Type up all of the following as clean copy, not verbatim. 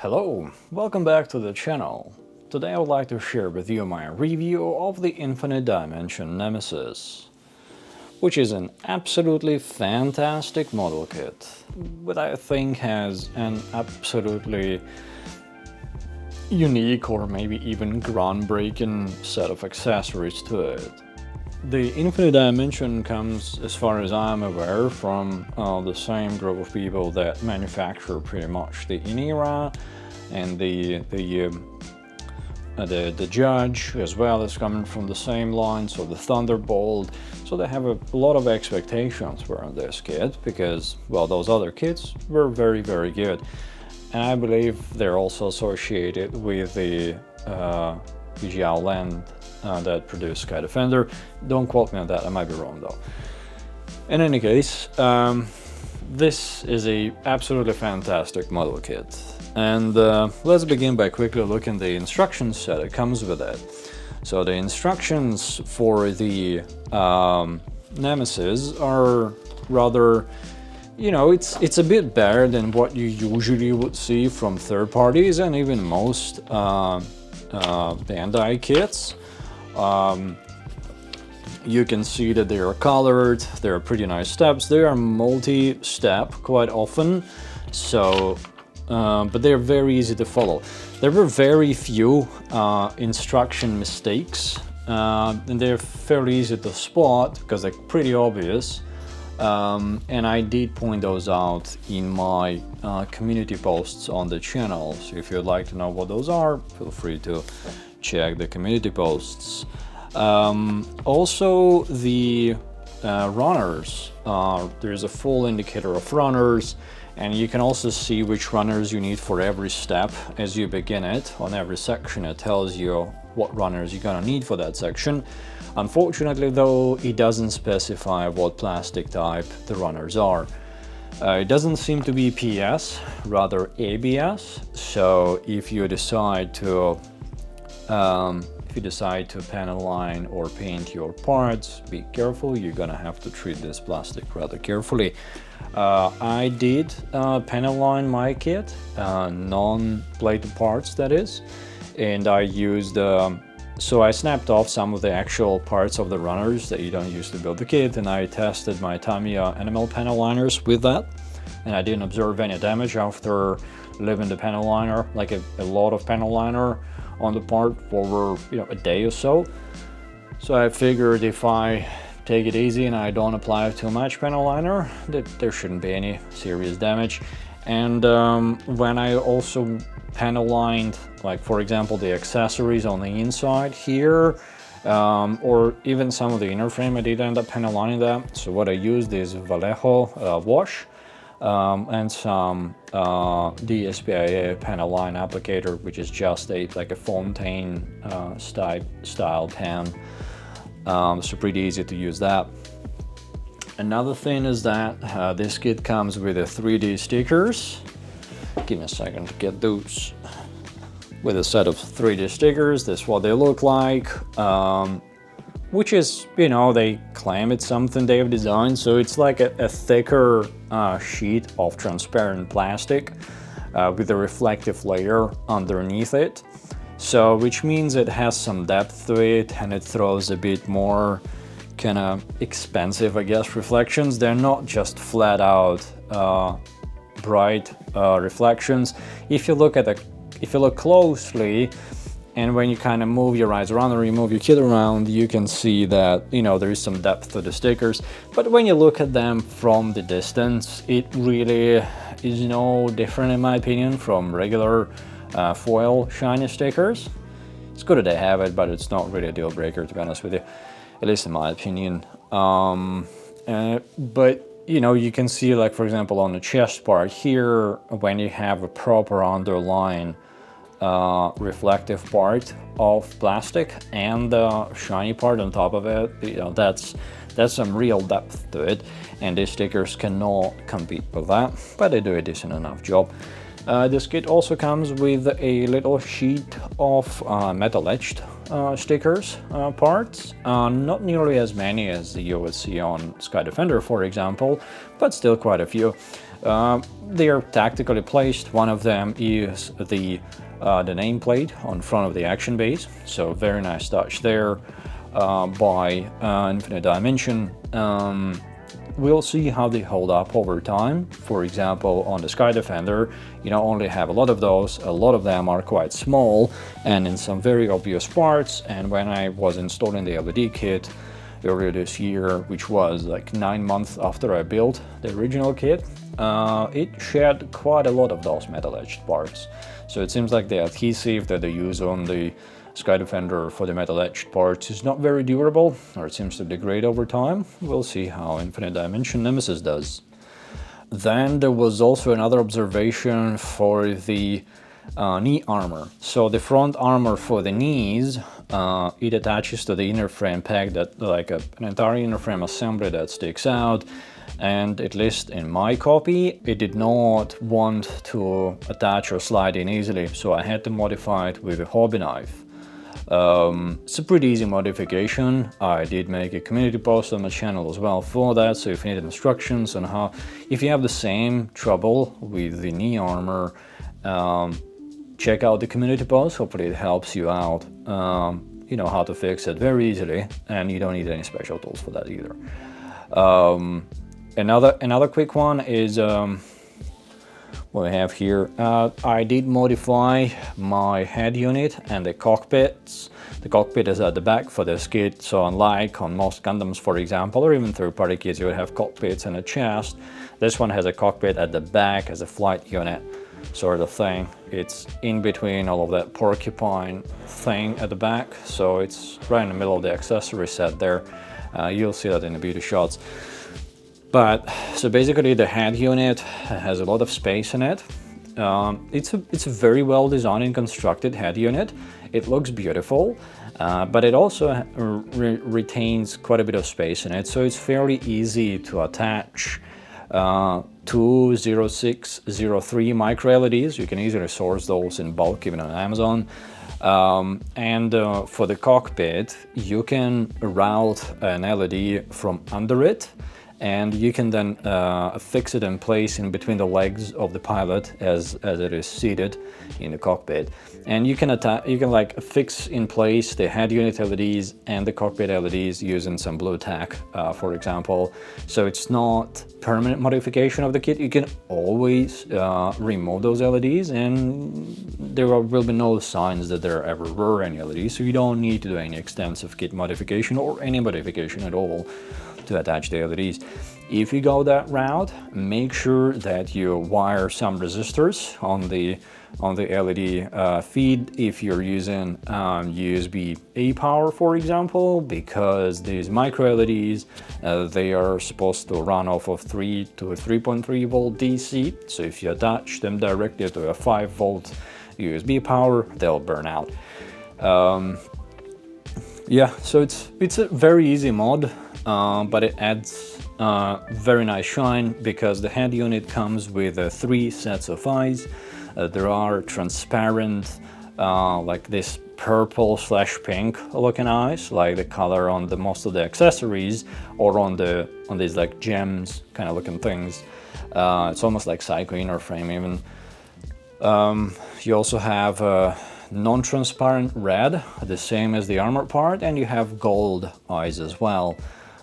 Hello, welcome back to the channel. Today I would like to share with you my review of the Infinite Dimension Nemesis, which is an absolutely fantastic model kit, but I think has an absolutely unique or maybe even groundbreaking set of accessories to it. The Infinite Dimension comes, as far as I'm aware, from the same group of people that manufacture pretty much the Inera, and the Judge as well is coming from the same line, so the Thunderbolt. So they have a lot of expectations for this kit because, well, those other kits were very, very good. And I believe they're also associated with the Jiao Land that produced Sky Defender. Don't quote me on that, I might be wrong though. In any case, this is a absolutely fantastic model kit. And let's begin by quickly looking at the instructions set that comes with it. So the instructions for the Nemesis are rather, you know, it's a bit better than what you usually would see from third parties and even most Bandai kits. You can see that they are colored, they are pretty nice steps, they are multi-step quite often, so but they're very easy to follow. There were very few instruction mistakes, and they're fairly easy to spot because they're pretty obvious, and I did point those out in my community posts on the channel, so if you'd like to know what those are, feel free to check the community posts. Also the runners, there's a full indicator of runners, and you can also see which runners you need for every step as you begin it. On every section it tells you what runners you're gonna need for that section. Unfortunately though, it doesn't specify what plastic type the runners are. It doesn't seem to be PS, rather ABS, so if you decide to panel line or paint your parts, be careful, you're gonna have to treat this plastic rather carefully. I did panel line my kit, non-plated parts that is, and I used, so I snapped off some of the actual parts of the runners that you don't use to build the kit, and I tested my Tamiya enamel panel liners with that, and I didn't observe any damage after leaving the panel liner, like a lot of panel liner on the part for, you know, a day or so. So I figured if I take it easy and I don't apply too much panel liner, that there shouldn't be any serious damage. And when I also panel lined, like for example the accessories on the inside here, or even some of the inner frame, I did end up panel lining that. So what I used is Vallejo wash and some DSPIAE panel line applicator, which is just like a fontaine style pen. So pretty easy to use that. Another thing is that this kit comes with a 3D stickers. Give me a second to get those. With a set of 3D stickers, this is what they look like. Which is, you know, they claim it's something they've designed, so it's like a thicker sheet of transparent plastic with a reflective layer underneath it. So, which means it has some depth to it, and it throws a bit more kind of expensive, I guess, reflections. They're not just flat out bright reflections. If you look closely, and when you kind of move your eyes around or you move your kit around, you can see that, you know, there is some depth to the stickers. But when you look at them from the distance, it really is no different, in my opinion, from regular foil shiny stickers. It's good that they have it, but it's not really a deal breaker, to be honest with you, at least in my opinion. But you know, you can see, like for example on the chest part here, when you have a proper underline reflective part of plastic and the shiny part on top of it, you know, that's some real depth to it, and these stickers cannot compete with that, but they do a decent enough job. This kit also comes with a little sheet of metal etched stickers parts, not nearly as many as you would see on Sky Defender, for example, but still quite a few. They are tactically placed. One of them is the nameplate on front of the action base, so very nice touch there by Infinite Dimension. We'll see how they hold up over time. For example, on the Sky Defender, you don't only have a lot of those, a lot of them are quite small and in some very obvious parts. And when I was installing the LED kit earlier this year, which was like 9 months after I built the original kit, it shed quite a lot of those metal etched parts. So it seems like the adhesive that they use on the Sky Defender for the metal etched parts is not very durable, or it seems to degrade over time. We'll see how Infinite Dimension Nemesis does. Then there was also another observation for the knee armor. So the front armor for the knees, it attaches to the inner frame peg, that like an entire inner frame assembly that sticks out. And at least in my copy, it did not want to attach or slide in easily, so I had to modify it with a hobby knife. It's a pretty easy modification. I did make a community post on my channel as well for that, so if you need instructions on how, if you have the same trouble with the knee armor, check out the community post. Hopefully it helps you out. You know how to fix it very easily, and you don't need any special tools for that either. Another quick one is what I have here. I did modify my head unit and the cockpits. The cockpit is at the back for this kit, so unlike on most Gundams, for example, or even third-party kits, you would have cockpits and a chest. This one has a cockpit at the back as a flight unit sort of thing. It's in between all of that Porcupine thing at the back, so it's right in the middle of the accessory set there. You'll see that in the beauty shots. But so basically the head unit has a lot of space in it. It's a very well designed and constructed head unit. It looks beautiful, but it also retains quite a bit of space in it, so it's fairly easy to attach 20603 micro LEDs. You can easily source those in bulk even on Amazon. And for the cockpit, you can route an LED from under it, and you can then fix it in place in between the legs of the pilot as it is seated in the cockpit. And you can like fix in place the head unit LEDs and the cockpit LEDs using some blue tack, for example. So it's not permanent modification of the kit. You can always remove those LEDs, and there will be no signs that there ever were any LEDs. So you don't need to do any extensive kit modification or any modification at all to attach the LEDs. If you go that route, make sure that you wire some resistors on the LED feed if you're using USB-A power, for example, because these micro LEDs, they are supposed to run off of 3 to 3.3 volt DC. So if you attach them directly to a 5 volt USB power, they'll burn out. Yeah, so it's a very easy mod. But it adds very nice shine because the head unit comes with 3 sets of eyes. There are transparent, like this purple/pink looking eyes, like the color on most of the accessories, or on these like gems kind of looking things. It's almost like Psycho inner frame even. You also have non-transparent red, the same as the armor part, and you have gold eyes as well.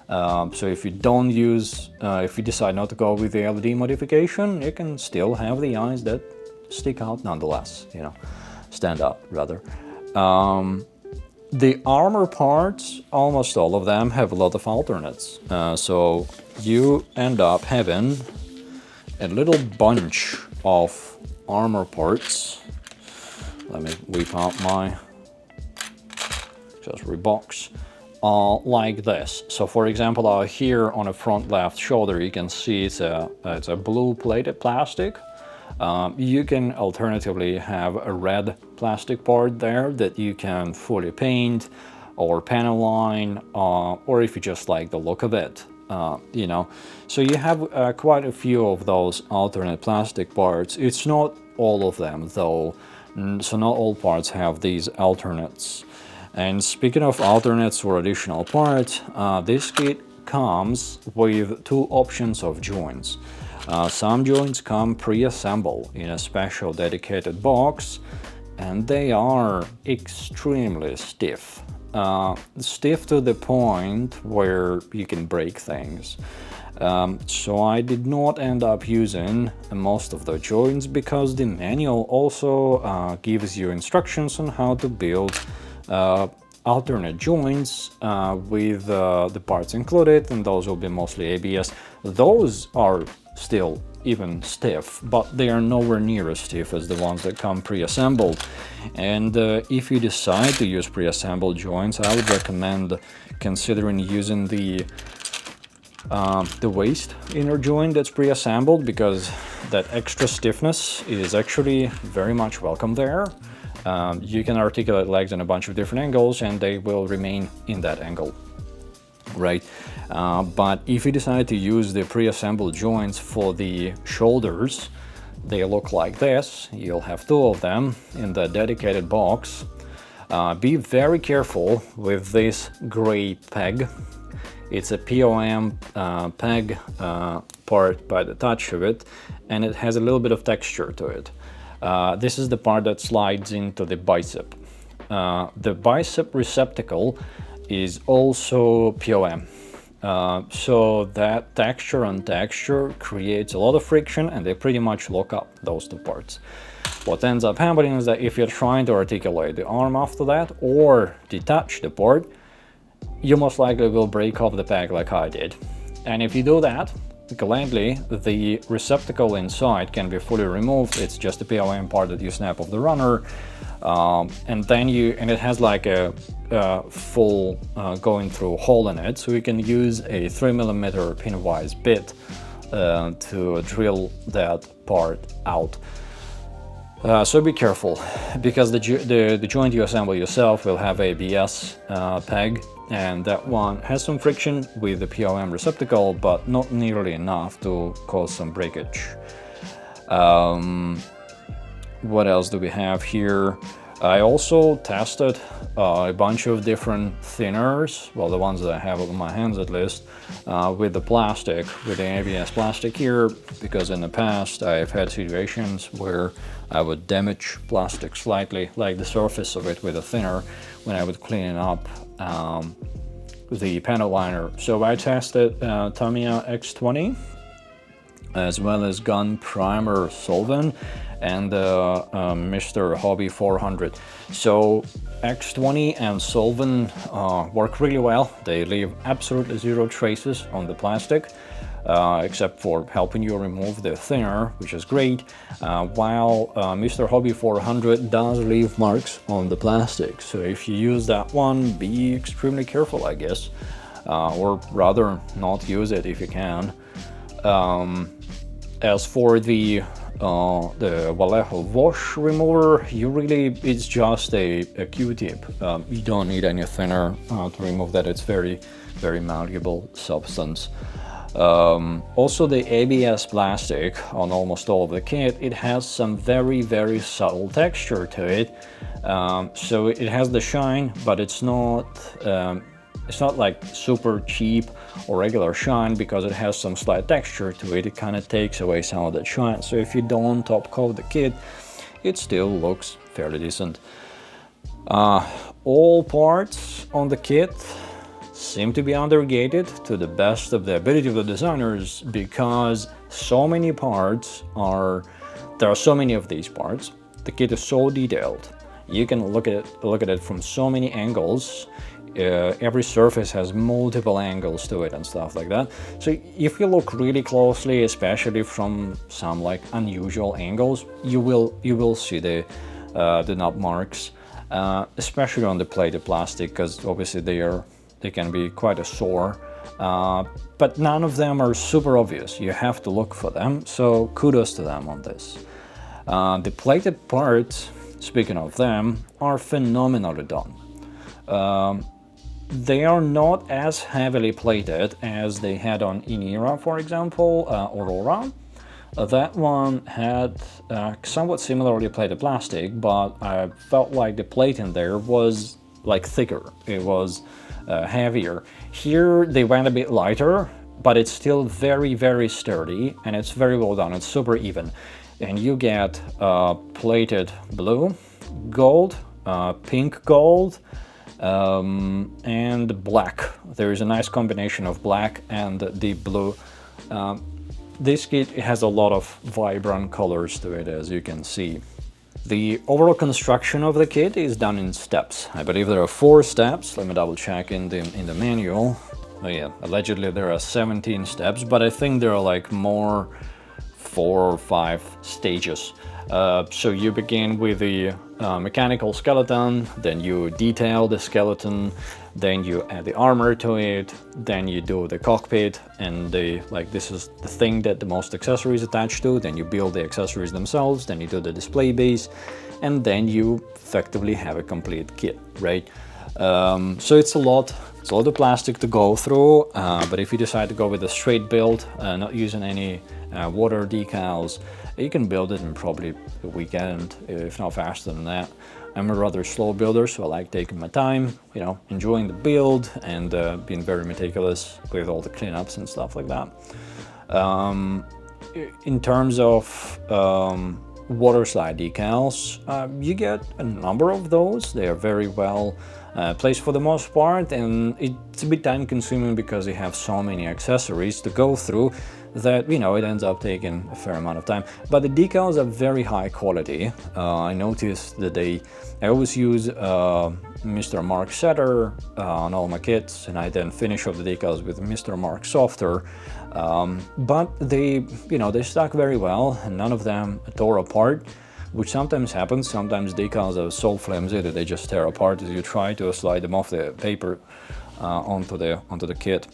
So if you don't use, if you decide not to go with the LED modification, you can still have the eyes that stick out nonetheless, you know, stand out rather. The armor parts, almost all of them have a lot of alternates. So you end up having a little bunch of armor parts. Let me whip out my accessory box. Like this. So for example, here on the front left shoulder, you can see it's a blue plated plastic. You can alternatively have a red plastic part there that you can fully paint or panel line, or if you just like the look of it, you know. So you have quite a few of those alternate plastic parts. It's not all of them though, so not all parts have these alternates. And speaking of alternates or additional parts, this kit comes with two options of joints. Some joints come pre-assembled in a special dedicated box, and they are extremely stiff. Stiff to the point where you can break things. So I did not end up using most of the joints because the manual also gives you instructions on how to build alternate joints with the parts included, and those will be mostly ABS. Those are still even stiff, but they are nowhere near as stiff as the ones that come pre-assembled. And if you decide to use pre-assembled joints, I would recommend considering using the waist inner joint that's pre-assembled, because that extra stiffness is actually very much welcome there. You can articulate legs in a bunch of different angles and they will remain in that angle, right? But if you decide to use the pre-assembled joints for the shoulders, they look like this. You'll have two of them in the dedicated box. Be very careful with this gray peg. It's a POM peg part by the touch of it, and it has a little bit of texture to it. This is the part that slides into the bicep. The bicep receptacle is also POM. So that texture on texture creates a lot of friction, and they pretty much lock up, those two parts. What ends up happening is that if you're trying to articulate the arm after that or detach the part, you most likely will break off the peg like I did. And if you do that, gladly, the receptacle inside can be fully removed. It's just a POM part that you snap off the runner, and it has like a full going through hole in it, so you can use a 3mm pin-wise bit to drill that part out. So be careful, because the joint you assemble yourself will have ABS peg, and that one has some friction with the POM receptacle, but not nearly enough to cause some breakage. What else do we have here? I also tested a bunch of different thinners, well, the ones that I have on my hands at least, with the plastic, with the ABS plastic here, because in the past I've had situations where I would damage plastic slightly, like the surface of it with a thinner, when I would clean up the panel liner. So I tested Tamiya X20 as well as Gun Primer Solvent and Mr. Hobby 400. So X20 and Solvent work really well. They leave absolutely zero traces on the plastic, except for helping you remove the thinner, which is great, while Mr. Hobby 400 does leave marks on the plastic. So if you use that one, be extremely careful, I guess, or rather not use it if you can. As for the Vallejo wash remover, it's just a Q-tip. You don't need any thinner to remove that. It's very, very malleable substance. Also, the ABS plastic on almost all of the kit, it has some very, very subtle texture to it. So it has the shine, but it's not like super cheap or regular shine, because it has some slight texture to it. It kind of takes away some of that shine. So if you don't top coat the kit, it still looks fairly decent. All parts on the kit seem to be undergated to the best of the ability of the designers, because so many parts there are so many of these parts. The kit is so detailed. You can look at it from so many angles. Every surface has multiple angles to it and stuff like that. So if you look really closely, especially from some like unusual angles, you will see the nub marks, especially on the plated plastic, because obviously they can be quite a sore. But none of them are super obvious. You have to look for them. So kudos to them on this. The plated parts, speaking of them, are phenomenally done. They are not as heavily plated as they had on Inera, for example, Aurora. That one had somewhat similarly plated plastic, but I felt like the plate in there was like thicker, it was heavier. Here they went a bit lighter, but it's still very, very sturdy, and it's very well done. It's super even. And you get plated blue, gold, pink gold, and black. There is a nice combination of black and deep blue. This kit has a lot of vibrant colors to it, as you can see. The overall construction of the kit is done in steps. I believe there are 4 steps. Let me double check in the manual. Oh yeah, allegedly there are 17 steps, but I think there are like more 4 or 5 stages. So you begin with the mechanical skeleton, then you detail the skeleton, then you add the armor to it, then you do the cockpit, and this is the thing that the most accessories attached to, then you build the accessories themselves, then you do the display base, and then you effectively have a complete kit, right? So it's a lot of plastic to go through, but if you decide to go with a straight build, not using any water decals, you can build it in probably a weekend, if not faster than that. I'm a rather slow builder, so I like taking my time, you know, enjoying the build and being very meticulous with all the cleanups and stuff like that. In terms of water slide decals, you get a number of those. They are very well placed for the most part, and it's a bit time consuming because they have so many accessories to go through that, you know, it ends up taking a fair amount of time. But the decals are very high quality. I noticed that I always use Mr. Mark Setter on all my kits, and I then finish off the decals with Mr. Mark Softer. But they stuck very well, and none of them tore apart, which sometimes happens. Sometimes decals are so flimsy that they just tear apart as you try to slide them off the paper onto the kit.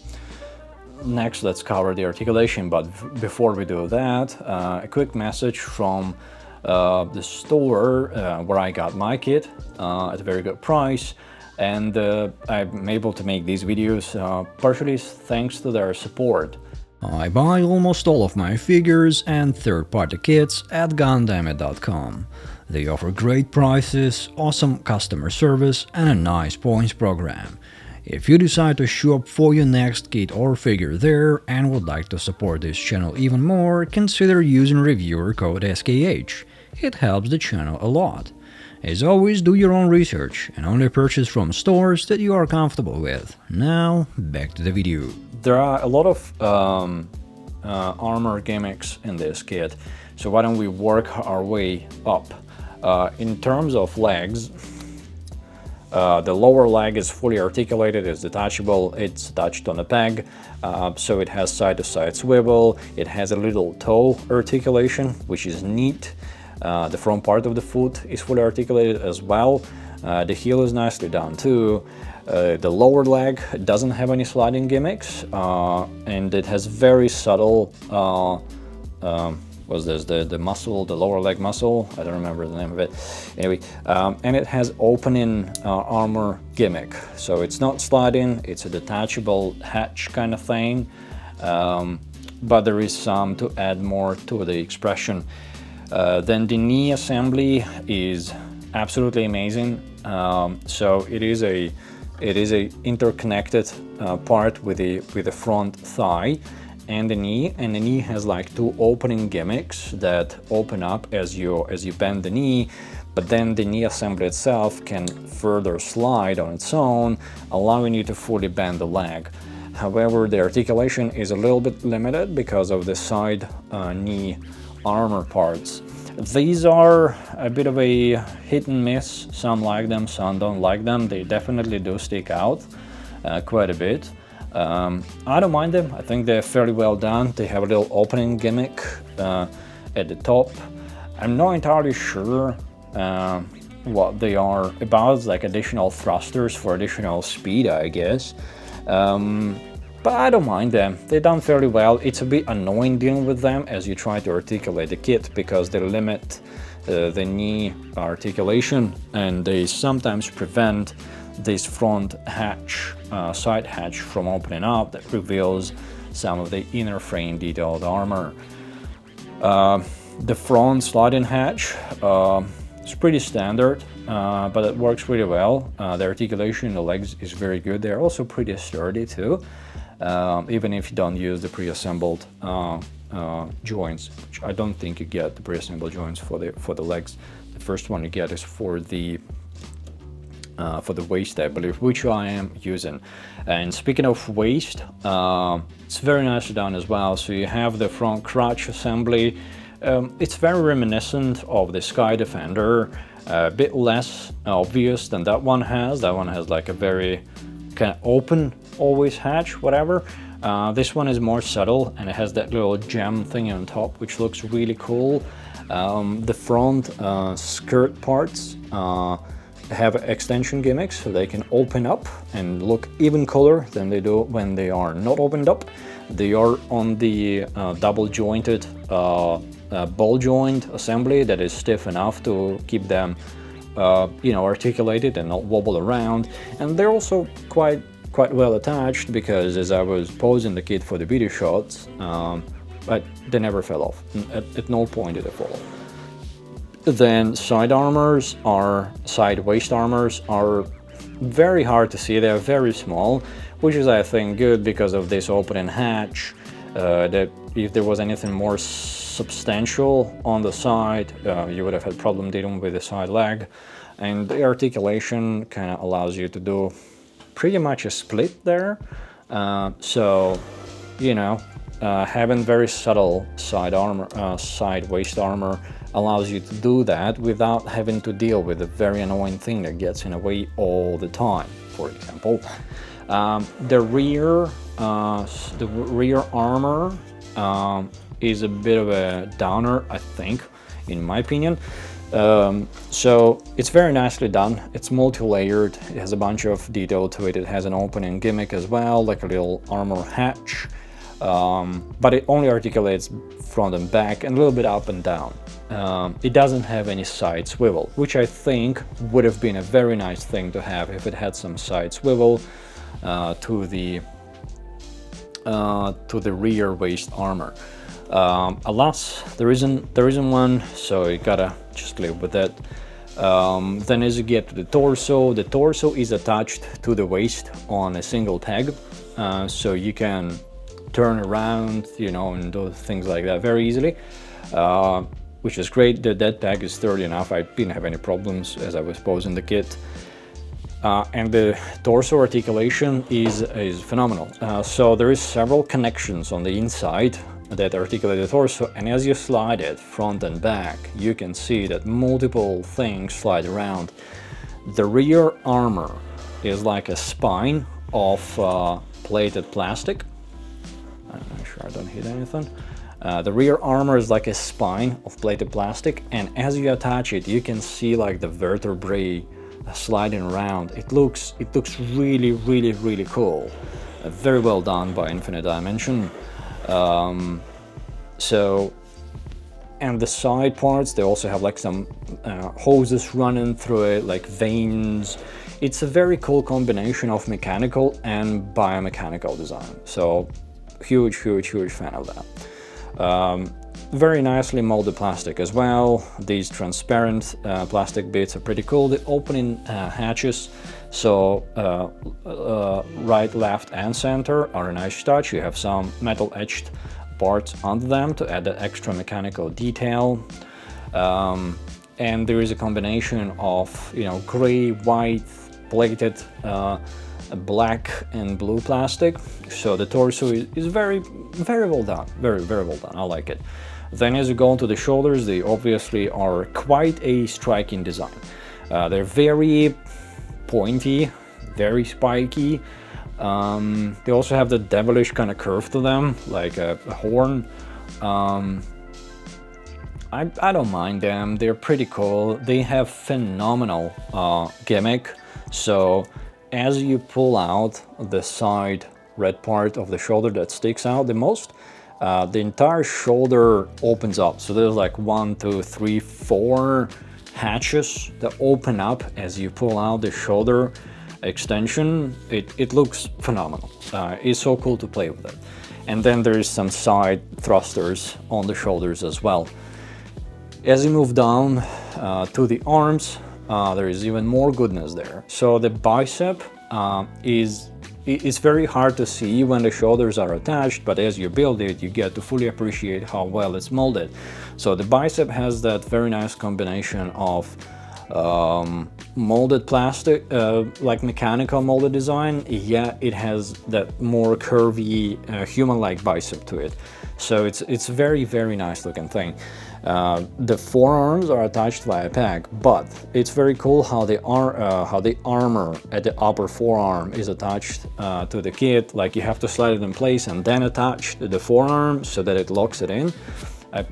Next, let's cover the articulation, but before we do that, a quick message from the store where I got my kit at a very good price, and I'm able to make these videos partially thanks to their support. I buy almost all of my figures and third-party kits at Gundamit.com. They offer great prices, awesome customer service, and a nice points program. If you decide to shop for your next kit or figure there and would like to support this channel even more, consider using reviewer code SKH. It helps the channel a lot. As always, do your own research and only purchase from stores that you are comfortable with. Now, back to the video. There are a lot of armor gimmicks in this kit, so why don't we work our way up. In terms of legs, the lower leg is fully articulated, it's detachable, it's attached on a peg, so it has side-to-side swivel, it has a little toe articulation, which is neat. The front part of the foot is fully articulated as well. The heel is nicely done too. The lower leg doesn't have any sliding gimmicks, and it has very subtle what's this, the muscle, the lower leg muscle, I don't remember the name of it. Anyway, and it has opening armor gimmick, so it's not sliding, it's a detachable hatch kind of thing, but there is some to add more to the expression. Then the knee assembly is absolutely amazing. So it is a interconnected part with the front thigh and the knee has like 2 opening gimmicks that open up as you bend the knee, but then the knee assembly itself can further slide on its own, allowing you to fully bend the leg. However, the articulation is a little bit limited because of the side knee armor parts. These are a bit of a hit and miss. Some like them, some don't like them. They definitely do stick out quite a bit. I don't mind them. I think they're fairly well done. They have a little opening gimmick at the top. I'm not entirely sure what they are about. It's like additional thrusters for additional speed, I guess. But I don't mind them. They're done fairly well. It's a bit annoying dealing with them as you try to articulate the kit because they limit the knee articulation, and they sometimes prevent this front hatch, side hatch from opening up that reveals some of the inner frame detailed armor. The front sliding hatch It's pretty standard, but it works really well. The articulation in the legs is very good. They're also pretty sturdy too, even if you don't use the pre-assembled joints, which I don't think you get the pre-assembled joints for the legs. The first one you get is for the waist, I believe, which I am using. And speaking of waist, it's very nicely done as well. So you have the front crotch assembly. It's very reminiscent of the Sky Defender, a bit less obvious than that one has. That one has like a very kind of open always hatch, whatever. This one is more subtle, and it has that little gem thing on top, which looks really cool. The front skirt parts have extension gimmicks, so they can open up and look even cooler than they do when they are not opened up. They are on the double jointed ball joint assembly that is stiff enough to keep them articulated and not wobble around, and they're also quite well attached, because as I was posing the kit for the video shots, but they never fell off. At no point did they fall. Then side waist armors are very hard to see. They're very small, which is, I think, good because of this opening hatch. That if there was anything more substantial on the side, you would have had problem dealing with the side leg. And the articulation kind of allows you to do pretty much a split there. Having very subtle side waist armor allows you to do that without having to deal with a very annoying thing that gets in the way all the time. For example, the rear armor is a bit of a downer, I think, in my opinion. So it's very nicely done. It's multi-layered. It has a bunch of detail to it. It has an opening gimmick as well, like a little armor hatch. But it only articulates front and back and a little bit up and down. It doesn't have any side swivel, which I think would have been a very nice thing to have if it had some side swivel to the rear waist armor. Alas, there isn't one, so you gotta just live with it. Then as you get to the torso is attached to the waist on a single tag, so you can turn around, and do things like that very easily, which is great. That tag is sturdy enough. I didn't have any problems as I was posing the kit. And the torso articulation is phenomenal. So there is several connections on the inside that articulate the torso, and as you slide it front and back, you can see that multiple things slide around. The rear armor is like a spine of plated plastic. I'm not sure I don't hit anything. The rear armor is like a spine of plated plastic, and as you attach it, you can see like the vertebrae sliding around. It looks really, really, really cool. Very well done by Infinite Dimension. And the side parts, they also have like some hoses running through it, like veins. It's a very cool combination of mechanical and biomechanical design. So huge fan of that. Very nicely molded plastic as well. These transparent plastic bits are pretty cool. The opening hatches, so right, left and center are a nice touch. You have some metal etched parts under them to add that extra mechanical detail. And there is a combination of gray, white, plated, black and blue plastic. So the torso is very well done. Very well done. I like it. Then as you go into the shoulders, they obviously are quite a striking design. They're very pointy, very spiky. They also have the devilish kind of curve to them, like a horn. I don't mind them. They're pretty cool. They have phenomenal gimmick. So as you pull out the side red part of the shoulder that sticks out the most, the entire shoulder opens up. So there's like 1, 2, 3, 4 hatches that open up as you pull out the shoulder extension. It looks phenomenal. It's so cool to play with it. And then there is some side thrusters on the shoulders as well. As you move down to the arms, there is even more goodness there. So the bicep it's very hard to see when the shoulders are attached, but as you build it, you get to fully appreciate how well it's molded. So the bicep has that very nice combination of molded plastic, like mechanical molded design, yet it has that more curvy, human-like bicep to it. So it's very, very nice looking thing. The forearms are attached via pack, but it's very cool how the armor at the upper forearm is attached to the kit. Like you have to slide it in place and then attach the forearm so that it locks it in. I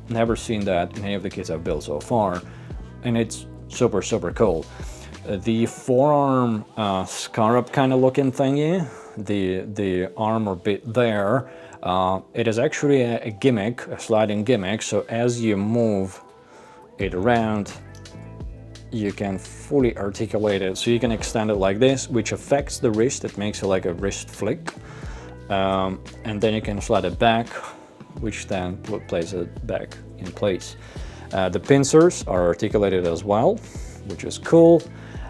never seen that in any of the kits I've built so far, and it's super, super cool. The forearm scarab kind of looking thingy, the armor bit there, it is actually a gimmick, a sliding gimmick, so as you move it around, you can fully articulate it. So you can extend it like this, which affects the wrist, it makes it like a wrist flick. And then you can slide it back, which then places it back in place. The pincers are articulated as well, which is cool.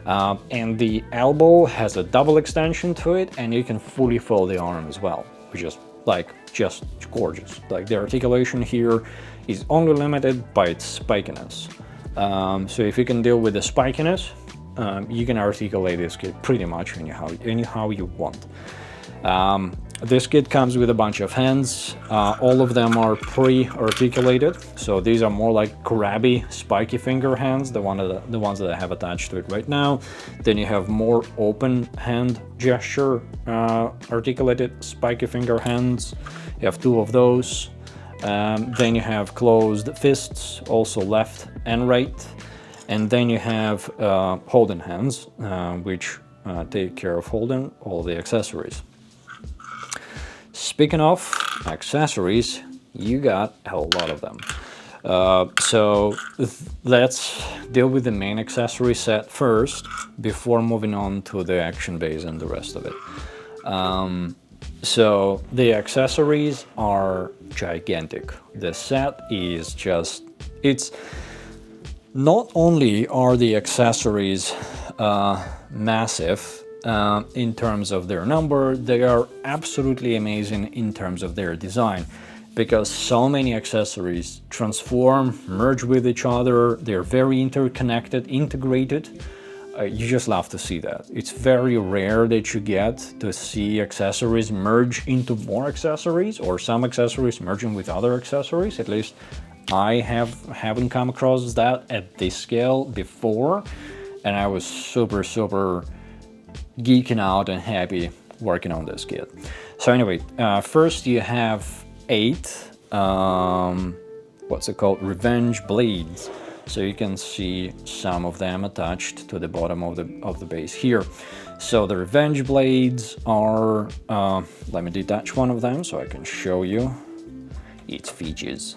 And the elbow has a double extension to it, and you can fully fold the arm as well, which is like just gorgeous. Like the articulation here is only limited by its spikiness. So if you can deal with the spikiness, you can articulate this kit pretty much anyhow you want. This kit comes with a bunch of hands. All of them are pre-articulated, so these are more like grabby, spiky finger hands, the ones that I have attached to it right now. Then you have more open hand gesture, articulated spiky finger hands. You have 2 of those. Then you have closed fists, also left and right. And then you have holding hands, which take care of holding all the accessories. Speaking of accessories, you got a whole lot of them. So let's deal with the main accessory set first, before moving on to the action base and the rest of it. So the accessories are gigantic. The set is just, it's not only are the accessories massive, in terms of their number, they are absolutely amazing in terms of their design, because so many accessories transform, merge with each other, they're very interconnected, integrated. You just love to see that. It's very rare that you get to see accessories merge into more accessories, or some accessories merging with other accessories. At least I haven't come across that at this scale before, and I was super, super geeking out and happy working on this kit. So anyway, first you have 8 what's it called, revenge blades. So you can see some of them attached to the bottom of the base here. So the revenge blades are, let me detach one of them so I can show you its features.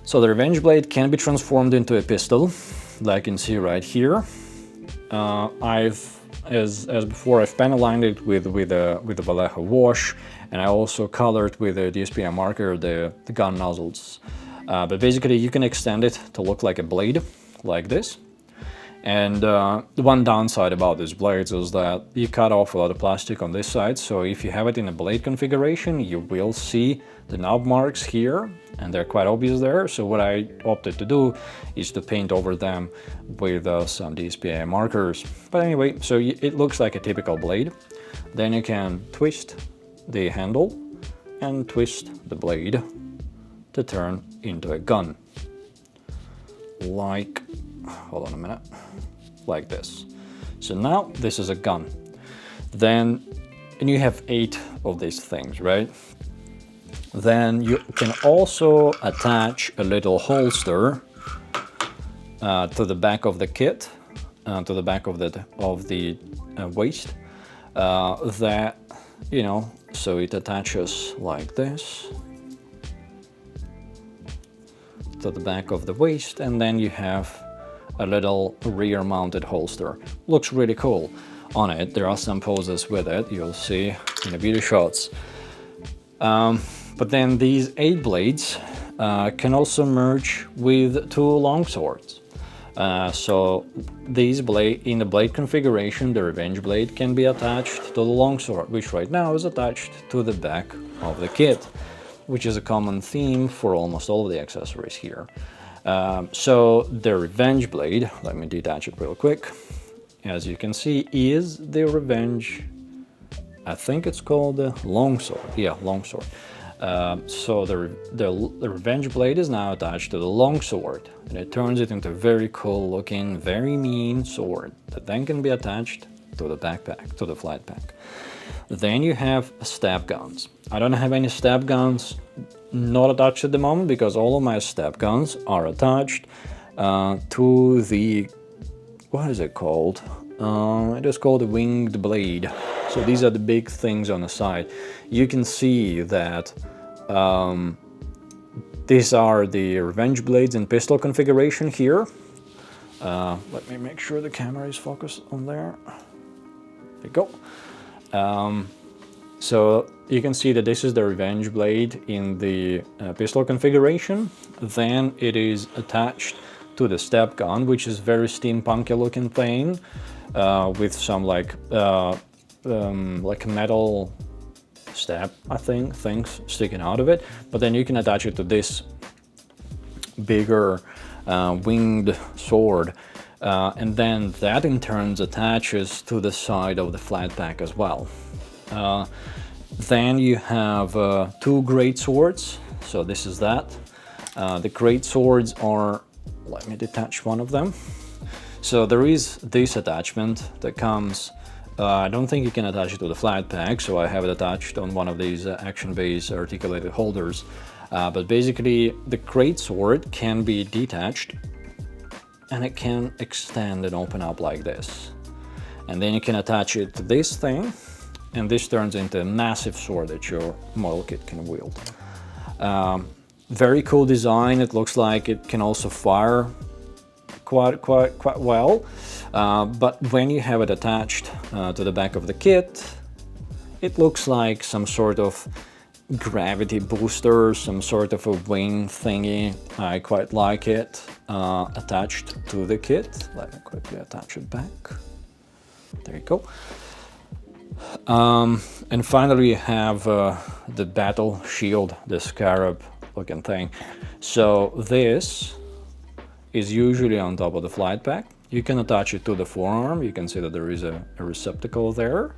So the revenge blade can be transformed into a pistol, like you can see right here. As before, I've pen aligned it with a Vallejo wash, and I also colored with a DSPIAE marker the gun nozzles. But basically, you can extend it to look like a blade, like this. And the one downside about these blades is that you cut off a lot of plastic on this side, so if you have it in a blade configuration, you will see the knob marks here, and they're quite obvious there. So what I opted to do is to paint over them with some DSPIAE markers. But anyway, so it looks like a typical blade. Then you can twist the handle and twist the blade to turn into a gun. Like, hold on a minute, like this. So now this is a gun. Then, and you have 8 of these things, right? Then you can also attach a little holster to the back of the kit, to the back of the waist. That, you know, so it attaches like this to the back of the waist, and then you have a little rear mounted holster. Looks really cool on it. There are some poses with it, you'll see in the video shots. But then these 8 blades can also merge with two longswords. So these in the blade configuration, the Revenge blade can be attached to the longsword, which right now is attached to the back of the kit, which is a common theme for almost all of the accessories here. So the Revenge blade, let me detach it real quick, as you can see, is the Revenge, I think it's called the longsword, yeah, longsword. So the Revenge blade is now attached to the longsword, and it turns it into a very cool looking, very mean sword that then can be attached to the backpack, to the flat pack. Then you have stab guns. I don't have any stab guns not attached at the moment because all of my stab guns are attached to the, what is it called? It is called a winged blade. So these are the big things on the side. You can see that these are the Revenge blades in pistol configuration here. Let me make sure the camera is focused on there. There you go. So you can see that this is the Revenge blade in the pistol configuration. Then it is attached to the stab gun, which is very steampunky looking thing, with some like metal stab, I think, things sticking out of it. But then you can attach it to this bigger winged sword, and then that in turn attaches to the side of the flat pack as well. Then you have two great swords. So this is that. The great swords are, let me detach one of them. So there is this attachment that comes, I don't think you can attach it to the flat pack, so I have it attached on one of these action-based articulated holders. But basically the great sword can be detached and it can extend and open up like this. And then you can attach it to this thing, and this turns into a massive sword that your model kit can wield. Very cool design. It looks like it can also fire quite well, but when you have it attached to the back of the kit, it looks like some sort of gravity booster, some sort of a wing thingy. I quite like it attached to the kit. Let me quickly attach it back. There you go. And finally you have the battle shield, the scarab looking thing. So this is usually on top of the flight pack. You can attach it to the forearm. You can see that there is a receptacle there.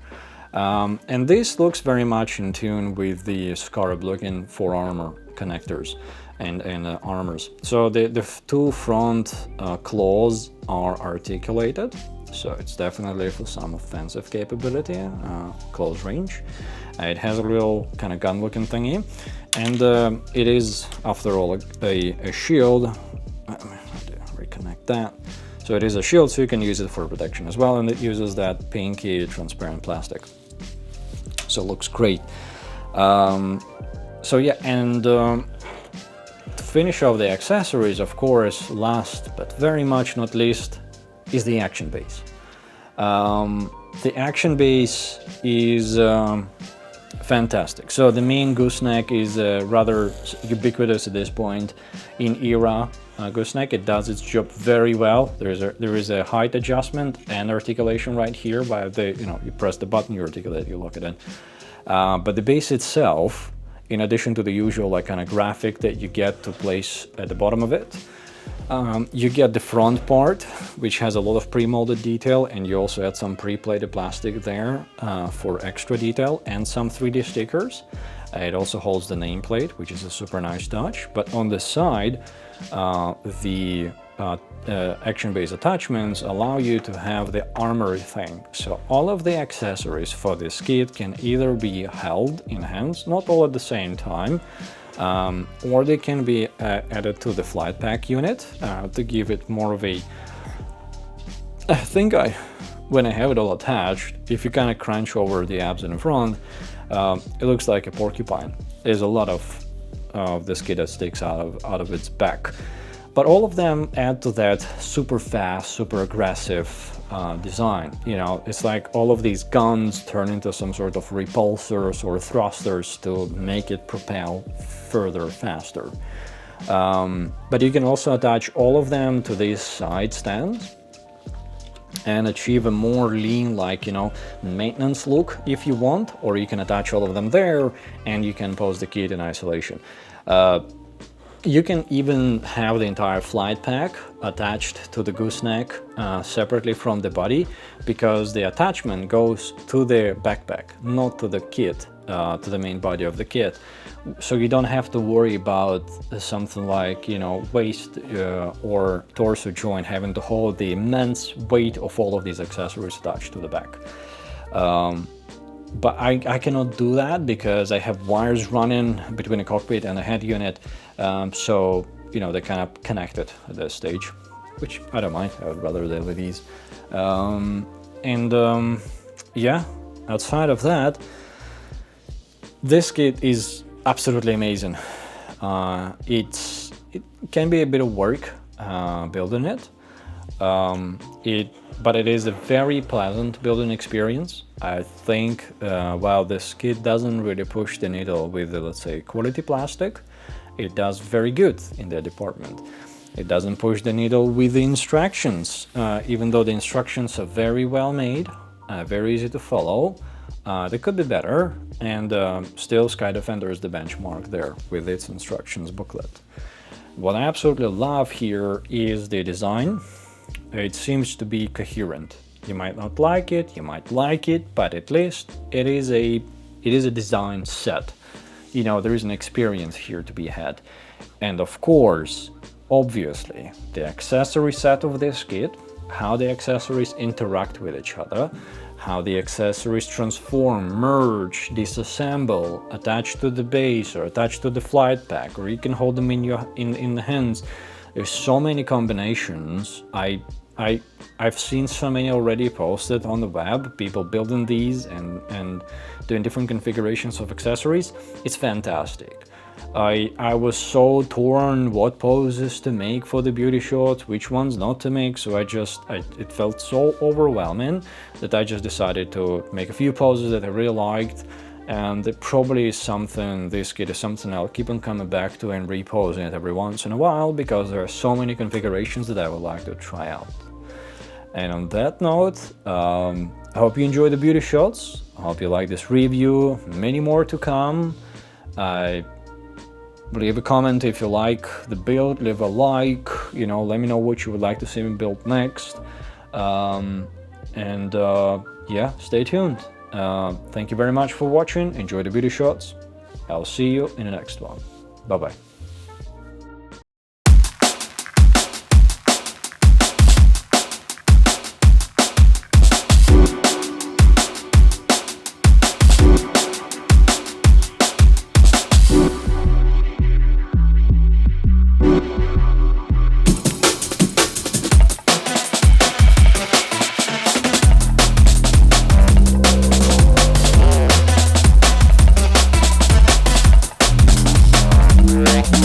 And this looks very much in tune with the scarab looking forearmor connectors and armors. So the two front claws are articulated. So it's definitely for some offensive capability, close range. It has a little kind of gun looking thingy. And it is, after all, a shield. Let me reconnect that. So it is a shield, so you can use it for protection as well, and it uses that pinky transparent plastic. So it looks great. So yeah, and to finish off the accessories, of course, last but very much not least, is the action base. The action base is fantastic. So the main gooseneck is rather ubiquitous at this point in ERA gooseneck. It does its job very well. There is a height adjustment and articulation right here. By the you press the button, you articulate, you lock it in. But the base itself, in addition to the usual like kind of graphic that you get to place at the bottom of it, you get the front part, which has a lot of pre-molded detail, and you also add some pre-plated plastic there for extra detail and some 3D stickers. It also holds the nameplate, which is a super nice touch. But on the side, the action-based attachments allow you to have the armory thing. So all of the accessories for this kit can either be held in hands, not all at the same time, or they can be added to the flight pack unit to give it more of a... I think when I have it all attached, if you kind of crunch over the abs in front, it looks like a porcupine. There's a lot of this kit that sticks out of its back. But all of them add to that super fast, super aggressive design. It's like all of these guns turn into some sort of repulsors or thrusters to make it propel further, faster. But you can also attach all of them to these side stands and achieve a more lean, like, you know, maintenance look if you want, or you can attach all of them there and you can pose the kit in isolation. You can even have the entire flight pack attached to the gooseneck separately from the body, because the attachment goes to the backpack, not to the kit, to the main body of the kit. So you don't have to worry about something like, you know, waist or torso joint having to hold the immense weight of all of these accessories attached to the back. But I cannot do that because I have wires running between the cockpit and the head unit, so, you know, they're kind of connected at this stage, which I don't mind. I would rather the LEDs. Yeah, outside of that, this kit is absolutely amazing. It can be a bit of work building it, but it is a very pleasant building experience. I think while this kit doesn't really push the needle with the, let's say, quality plastic, it does very good in that department. It doesn't push the needle with the instructions, even though the instructions are very well made, very easy to follow. They could be better, and still Sky Defender is the benchmark there with its instructions booklet. What I absolutely love here is the design. It seems to be coherent. You might not like it, you might like it, but at least it is a design set. You know, there is an experience here to be had. And of course, obviously, the accessory set of this kit, how the accessories interact with each other, how the accessories transform, merge, disassemble, attach to the base or attach to the flight pack, or you can hold them in the hands. There's so many combinations. I've seen so many already posted on the web, people building these and doing different configurations of accessories. It's fantastic. I was so torn what poses to make for the beauty shots, which ones not to make, so it felt so overwhelming that I just decided to make a few poses that I really liked, and it probably is something, this kit is something I'll keep on coming back to and reposing it every once in a while, because there are so many configurations that I would like to try out. And on that note, I hope you enjoy the beauty shots. I hope you like this review. Many more to come. Leave a comment if you like the build, leave a like, you know, let me know what you would like to see me build next. Yeah, stay tuned. Thank you very much for watching. Enjoy the beauty shots. I'll see you in the next one. Bye-bye. Right.